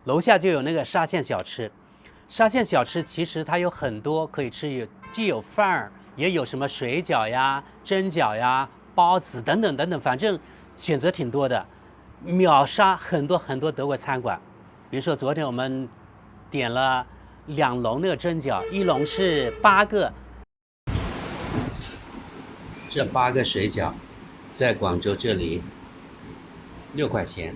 楼下就有那个沙县小吃。沙县小吃其实它有很多可以吃，既有饭儿，也有什么水饺呀、蒸饺呀、包子等等等等，反正选择挺多的，秒杀很多很多德国餐馆。比如说昨天我们点了2笼那个蒸饺，一笼是8个，这8个水饺在广州这里6块钱。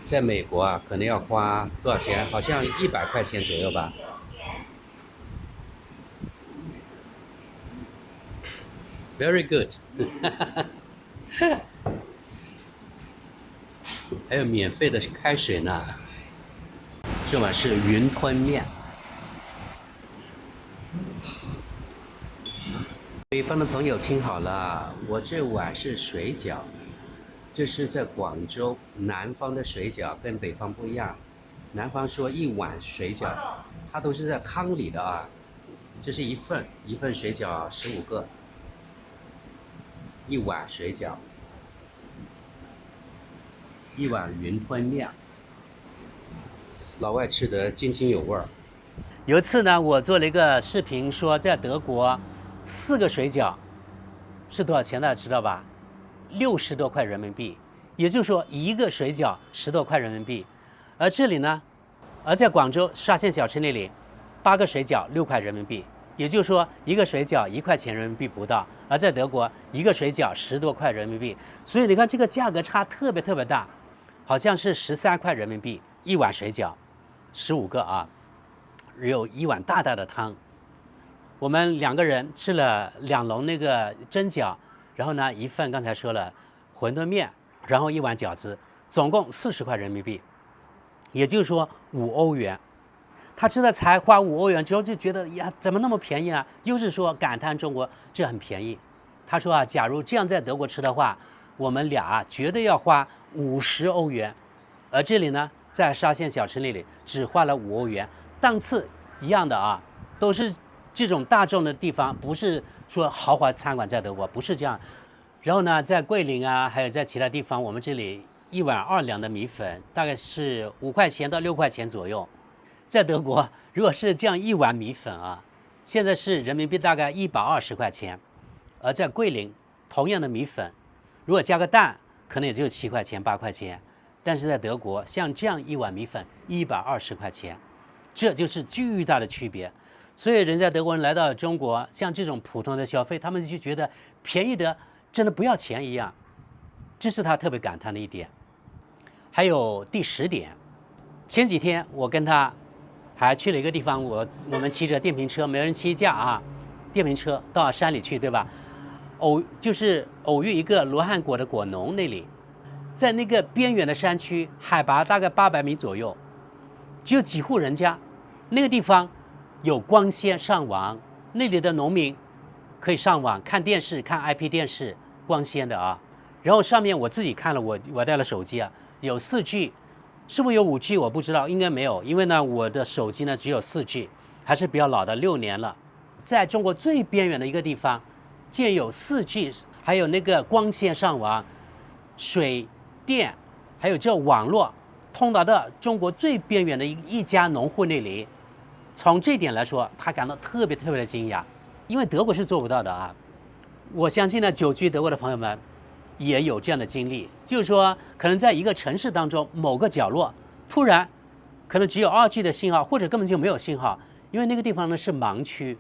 在美国啊，可能要花多少钱？好像100块钱左右吧。Very good 。还有免费的开水呢。这碗是云吞面。北方的朋友听好了，我这碗是水饺。这是在广州，南方的水饺跟北方不一样。南方说一碗水饺，它都是在汤里的啊。这是一份水饺15个，一碗水饺，一碗云吞面，老外吃得津津有味儿。有一次呢，我做了一个视频，说在德国4个水饺是多少钱的，知道吧？60多块人民币，也就是说1个水饺10多块人民币。而这里呢，在广州沙县小吃那里，8个水饺6块人民币，也就是说1个水饺1块钱人民币不到。而在德国1个水饺10多块人民币，所以你看这个价格差特别特别大，好像是13块人民币一碗水饺，15个啊，有一碗大大的汤。我们2个人吃了2笼那个蒸饺，然后呢一份刚才说了馄饨面，然后一碗饺子，总共40块人民币，也就是说5欧元。他吃的才花5欧元之后就觉得呀，怎么那么便宜啊？又是说感叹中国这很便宜。他说啊，假如这样在德国吃的话，我们俩绝对要花50欧元。而这里呢，在沙县小吃那里只花了5欧元，档次一样的啊，都是这种大众的地方，不是说豪华餐馆，在德国不是这样。然后呢，在桂林啊，还有在其他地方，我们这里1碗2两的米粉大概是5块钱到6块钱左右。在德国，如果是这样一碗米粉啊，现在是人民币大概120块钱。而在桂林，同样的米粉，如果加个蛋，可能也就7块钱8块钱。但是在德国，像这样一碗米粉120块钱，这就是巨大的区别。所以人家德国人来到中国，像这种普通的消费，他们就觉得便宜的真的不要钱一样，这是他特别感叹的一点。还有第10点，前几天我跟他还去了一个地方，我们骑着电瓶车，每人骑一架啊，电瓶车到山里去，对吧？就是偶遇一个罗汉果的果农那里，在那个边远的山区，海拔大概800米左右，只有几户人家，那个地方有光纤上网，那里的农民可以上网看电视，看 IP 电视，光纤的啊。然后上面我自己看了，我带了手机啊，有4G，是不是有5G 我不知道，应该没有，因为呢我的手机呢只有4G，还是比较老的，6年了。在中国最边远的一个地方，竟然有4G，还有那个光纤上网，水电，还有这网络通达到中国最边远的一家农户那里。从这点来说，他感到特别特别的惊讶，因为德国是做不到的啊。我相信呢，久居德国的朋友们也有这样的经历，就是说，可能在一个城市当中某个角落，突然可能只有2G 的信号，或者根本就没有信号，因为那个地方呢是盲区，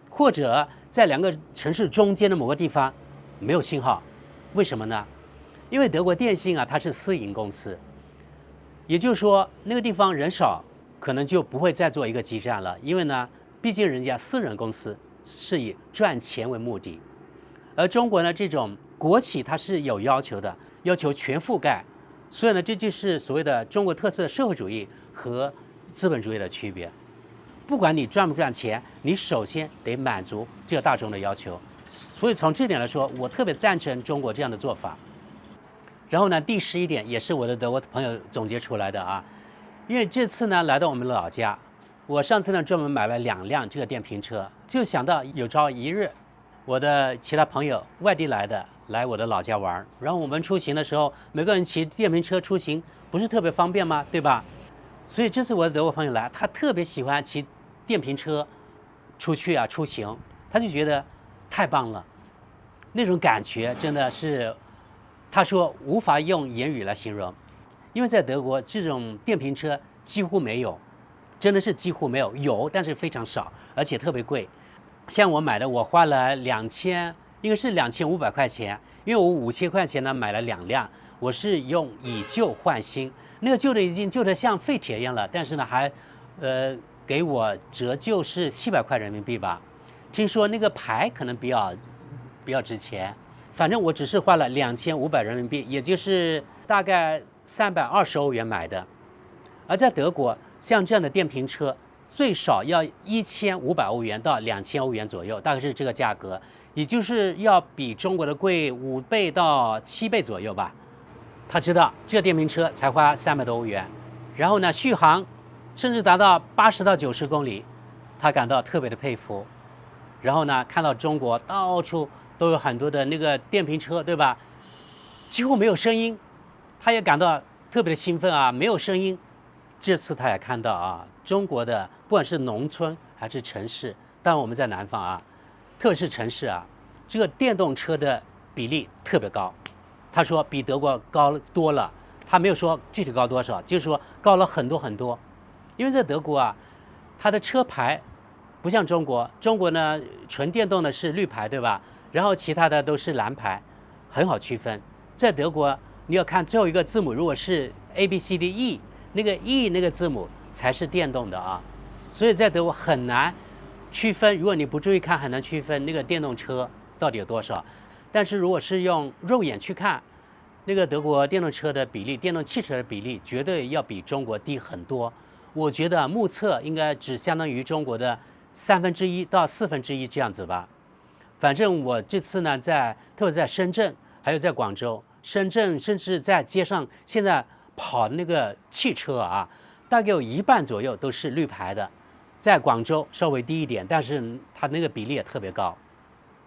或者在2个城市中间的某个地方没有信号。为什么呢？因为德国电信啊，它是私营公司，也就是说那个地方人少，可能就不会再做一个基站了，因为呢，毕竟人家私人公司是以赚钱为目的，而中国呢这种国企它是有要求的，要求全覆盖，所以呢这就是所谓的中国特色社会主义和资本主义的区别。不管你赚不赚钱，你首先得满足这个大众的要求。所以从这点来说，我特别赞成中国这样的做法。然后呢，第11点也是我的德国朋友总结出来的啊，因为这次呢来到我们老家，我上次呢专门买了2辆这个电瓶车，就想到有朝一日，我的其他朋友外地来的来我的老家玩，然后我们出行的时候，每个人骑电瓶车出行不是特别方便吗？对吧？所以这次我的德国朋友来，他特别喜欢骑电瓶车出去啊出行，他就觉得太棒了，那种感觉真的是，他说无法用言语来形容，因为在德国这种电瓶车几乎没有，真的是几乎没有，有但是非常少，而且特别贵。像我买的，我花了2000，应该是2500块钱，因为我5000块钱呢买了2辆，我是用以旧换新，那个旧的已经旧的像废铁一样了，但是呢还，给我折旧是700块人民币吧，听说那个牌可能比较值钱，反正我只是花了2500人民币，也就是大概320欧元买的，而在德国，像这样的电瓶车。最少要1500欧元到2000欧元左右，大概是这个价格，也就是要比中国的贵5倍到7倍左右吧。他知道这个电瓶车才花300多欧元，然后呢续航甚至达到80到90公里，他感到特别的佩服。然后呢看到中国到处都有很多的那个电瓶车，对吧？几乎没有声音，他也感到特别的兴奋啊，没有声音。这次他也看到啊，中国的不管是农村还是城市，当然我们在南方啊，特别是城市啊，这个电动车的比例特别高。他说比德国高多了，他没有说具体高多少，就是说高了很多很多。因为在德国啊，它的车牌不像中国，中国呢纯电动的是绿牌，对吧？然后其他的都是蓝牌，很好区分。在德国，你要看最后一个字母，如果是 ABCDE。那个 E 那个字母才是电动的啊，所以在德国很难区分，如果你不注意看，很难区分那个电动车到底有多少。但是如果是用肉眼去看，那个德国电动车的比例，电动汽车的比例绝对要比中国低很多。我觉得目测应该只相当于中国的1/3到1/4这样子吧。反正我这次呢，特别在深圳，还有在广州，深圳甚至在街上现在。跑的那个汽车啊，大概有1半左右都是绿牌的，在广州稍微低一点，但是它那个比例也特别高，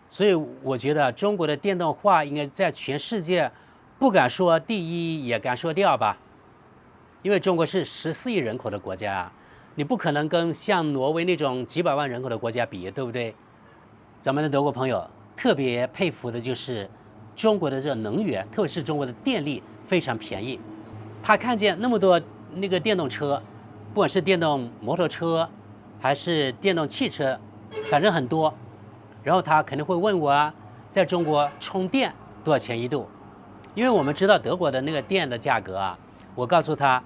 所以我觉得中国的电动化应该在全世界不敢说第一，也敢说第二吧，因为中国是14亿人口的国家啊，你不可能跟像挪威那种几百万人口的国家比，对不对？咱们的德国朋友特别佩服的就是中国的这能源，特别是中国的电力非常便宜。他看见那么多那个电动车，不管是电动摩托车还是电动汽车，反正很多。然后他肯定会问我啊，在中国充电多少钱一度？因为我们知道德国的那个电的价格啊，我告诉他，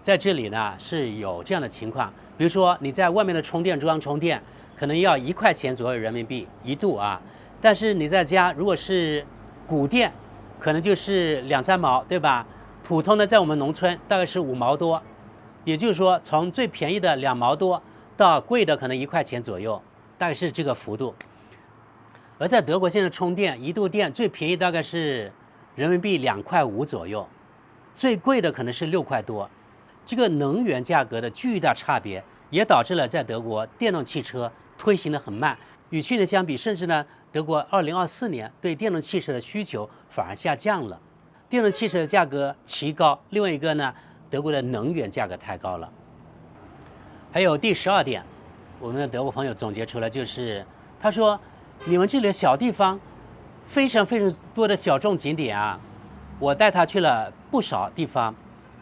在这里呢是有这样的情况，比如说你在外面的充电桩充电，可能要1块钱左右人民币一度啊，但是你在家如果是谷电，可能就是2、3毛，对吧？普通的在我们农村大概是5毛多，也就是说从最便宜的2毛多到贵的可能1块钱左右，大概是这个幅度。而在德国现在充电一度电最便宜大概是人民币2块5左右，最贵的可能是6块多。这个能源价格的巨大差别也导致了在德国电动汽车推行的很慢，与去年相比，甚至呢德国2024年对电动汽车的需求反而下降了。电动汽车的价格奇高，另外一个呢，德国的能源价格太高了。还有第12点，我们的德国朋友总结出来就是，他说你们这里的小地方非常非常多的小众景点啊，我带他去了不少地方，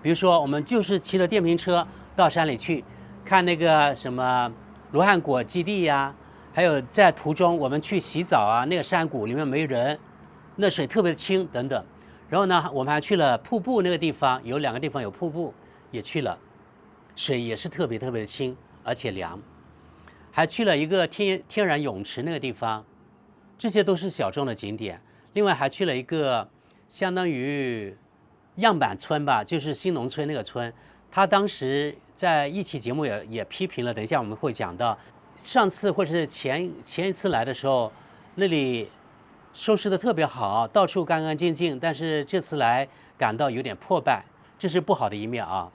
比如说我们就是骑着电瓶车到山里去看那个什么罗汉果基地呀，还有在途中我们去洗澡啊，那个山谷里面没人，那水特别清等等。然后呢，我们还去了瀑布那个地方，有2个地方有瀑布，也去了，水也是特别特别的清，而且凉。还去了一个天然泳池那个地方，这些都是小众的景点。另外还去了一个相当于样板村吧，就是新农村那个村。他当时在一期节目也批评了，等一下我们会讲到，上次或者是前一次来的时候，那里收拾的特别好，到处干干净净，但是这次来感到有点破败，这是不好的一面啊。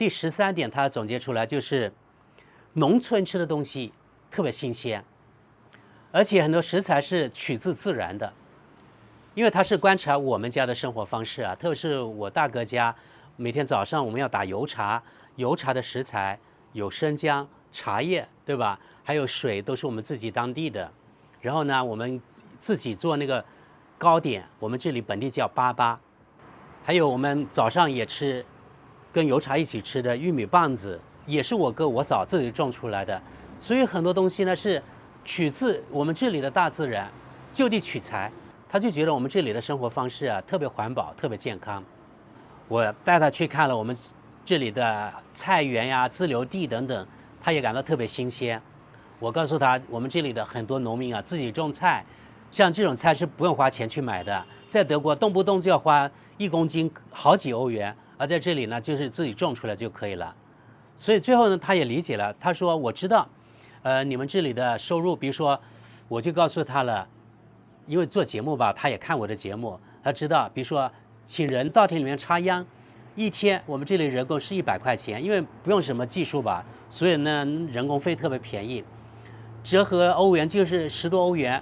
第13点，他总结出来就是农村吃的东西特别新鲜，而且很多食材是取自自然的。因为他是观察我们家的生活方式啊，特别是我大哥家，每天早上我们要打油茶，油茶的食材有生姜、茶叶，对吧？还有水都是我们自己当地的。然后呢，我们自己做那个糕点，我们这里本地叫粑粑。还有我们早上也吃，跟油茶一起吃的玉米棒子，也是我哥我嫂自己种出来的。所以很多东西呢是取自我们这里的大自然，就地取材。他就觉得我们这里的生活方式啊特别环保，特别健康。我带他去看了我们这里的菜园呀、自留地等等，他也感到特别新鲜。我告诉他，我们这里的很多农民啊自己种菜，像这种菜是不用花钱去买的，在德国动不动就要花1公斤好几欧元，而在这里呢就是自己种出来就可以了。所以最后呢，他也理解了，他说我知道，你们这里的收入，比如说，我就告诉他了。因为做节目吧，他也看我的节目，他知道，比如说请人稻田里面插秧，一天我们这里人工是100块钱，因为不用什么技术吧，所以呢人工费特别便宜，折合欧元就是10多欧元，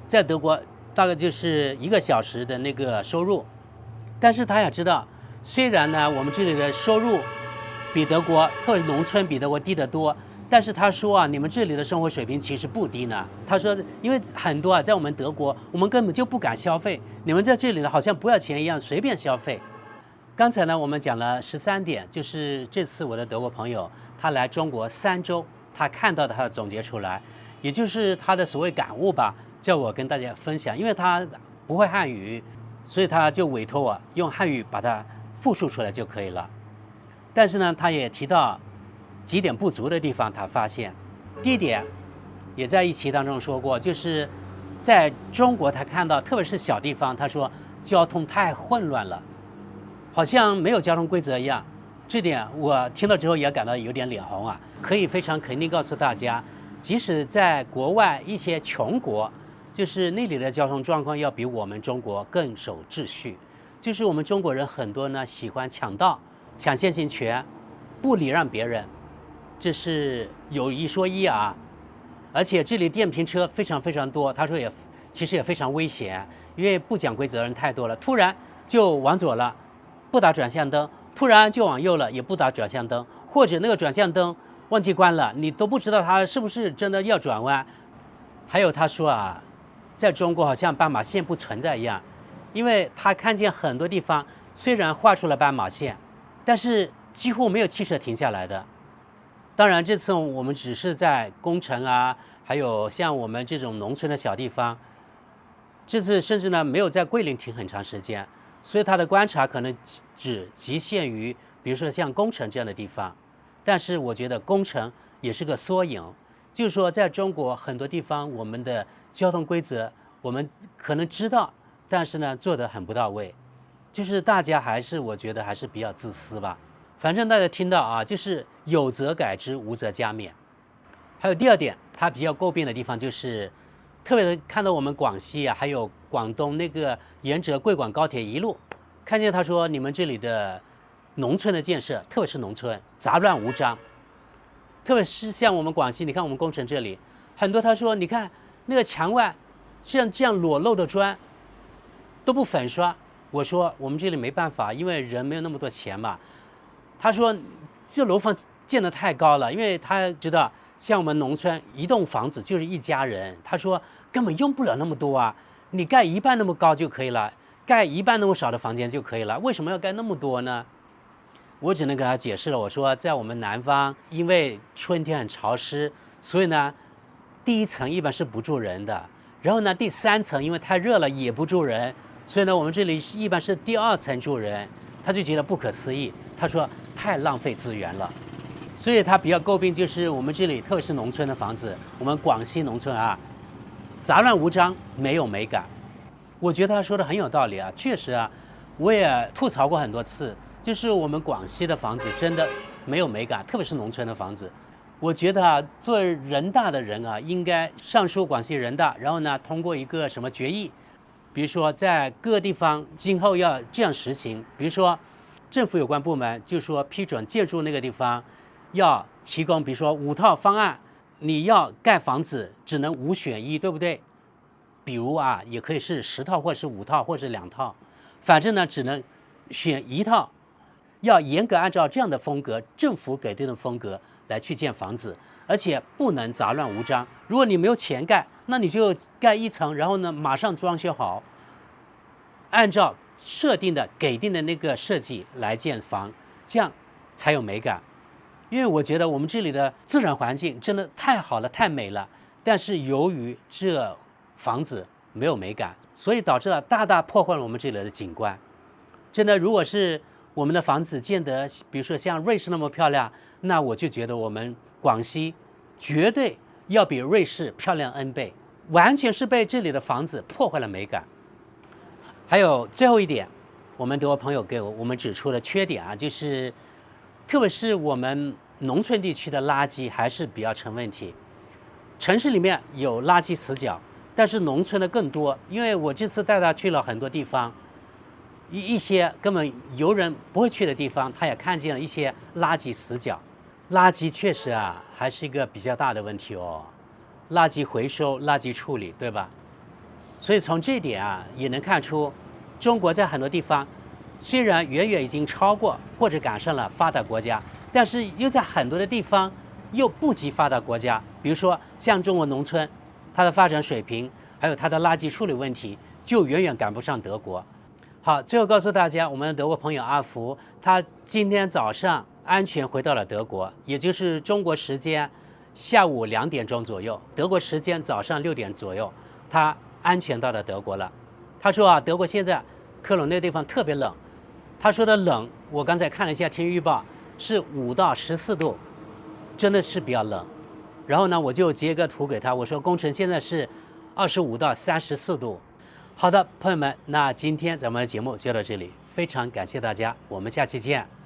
在德国大概就是1个小时的那个收入。但是他也知道，虽然呢我们这里的收入比德国特别农村比德国低得多。但是他说啊，你们这里的生活水平其实不低呢。他说，因为很多啊，在我们德国，我们根本就不敢消费，你们在这里呢，好像不要钱一样，随便消费。刚才呢，我们讲了13点，就是这次我的德国朋友他来中国3周，他看到的，他总结出来，也就是他的所谓感悟吧，叫我跟大家分享。因为他不会汉语，所以他就委托我用汉语把它复述出来就可以了。但是呢，他也提到几点不足的地方，他发现，第一点，也在一期当中说过，就是在中国他看到，特别是小地方，他说交通太混乱了，好像没有交通规则一样。这点我听到之后也感到有点脸红啊。可以非常肯定告诉大家，即使在国外一些穷国，就是那里的交通状况要比我们中国更守秩序。就是我们中国人很多呢喜欢抢道、抢先行权，不礼让别人。这是有一说一啊，而且这里电瓶车非常非常多，他说其实也非常危险，因为不讲规则的人太多了，突然就往左了，不打转向灯，突然就往右了，也不打转向灯，或者那个转向灯忘记关了，你都不知道他是不是真的要转弯。还有他说啊，在中国好像斑马线不存在一样，因为他看见很多地方虽然画出了斑马线，但是几乎没有汽车停下来的。当然，这次我们只是在工程啊，还有像我们这种农村的小地方，这次甚至呢没有在桂林停很长时间，所以他的观察可能只局限于，比如说像工程这样的地方。但是我觉得工程也是个缩影，就是说在中国很多地方，我们的交通规则我们可能知道，但是呢做得很不到位，就是大家我觉得还是比较自私吧。反正大家听到啊，就是有则改之，无则加勉。还有第2点，他比较诟病的地方就是，特别的看到我们广西啊，还有广东那个沿着贵广高铁一路，看见他说你们这里的农村的建设，特别是农村杂乱无章，特别是像我们广西，你看我们工程这里很多，他说你看那个墙外像这样裸露的砖都不粉刷。我说我们这里没办法，因为人没有那么多钱嘛。他说这楼房建得太高了，因为他知道像我们农村一栋房子就是一家人，他说根本用不了那么多啊，你盖1半那么高就可以了，盖1半那么少的房间就可以了，为什么要盖那么多呢？我只能跟他解释了，我说在我们南方，因为春天很潮湿，所以呢第1层一般是不住人的，然后呢第3层因为太热了也不住人，所以呢我们这里一般是第2层住人。他就觉得不可思议，他说太浪费资源了，所以他比较诟病就是我们这里特别是农村的房子，我们广西农村啊，杂乱无章，没有美感。我觉得他说的很有道理啊，确实啊，我也吐槽过很多次，就是我们广西的房子真的没有美感，特别是农村的房子。我觉得啊，做人大的人啊，应该上书广西人大，然后呢通过一个什么决议，比如说在各个地方今后要这样实行，比如说政府有关部门就说批准建筑那个地方要提供，比如说5套方案，你要盖房子只能5选1，对不对？比如啊，也可以是10套，或者是5套，或者是2套，反正呢只能选1套，要严格按照这样的风格，政府给定的风格来去建房子，而且不能杂乱无章。如果你没有钱盖，那你就盖1层，然后呢马上装修好，按照设定的给定的那个设计来建房，这样才有美感。因为我觉得我们这里的自然环境真的太好了，太美了，但是由于这房子没有美感，所以导致了大大破坏了我们这里的景观。真的，如果是我们的房子建得，比如说像瑞士那么漂亮，那我就觉得我们广西绝对要比瑞士漂亮 N 倍，完全是被这里的房子破坏了美感。还有最后一点，我们德国朋友给我们指出的缺点啊，就是特别是我们农村地区的垃圾还是比较成问题。城市里面有垃圾死角，但是农村的更多。因为我这次带他去了很多地方，一些根本游人不会去的地方，他也看见了一些垃圾死角。垃圾确实啊，还是一个比较大的问题哦。垃圾回收、垃圾处理，对吧？所以从这一点啊，也能看出，中国在很多地方虽然远远已经超过或者赶上了发达国家，但是又在很多的地方又不及发达国家。比如说像中国农村，它的发展水平还有它的垃圾处理问题，就远远赶不上德国。好，最后告诉大家，我们的德国朋友阿福，他今天早上安全回到了德国，也就是中国时间下午2点钟左右，德国时间早上6点左右，他安全到了德国了。他说啊，德国现在科隆那个地方特别冷，他说的冷，我刚才看了一下天气预报，是5到14度，真的是比较冷。然后呢，我就截个图给他，我说工程现在是25到34度。好的，朋友们，那今天咱们的节目就到这里，非常感谢大家，我们下期见。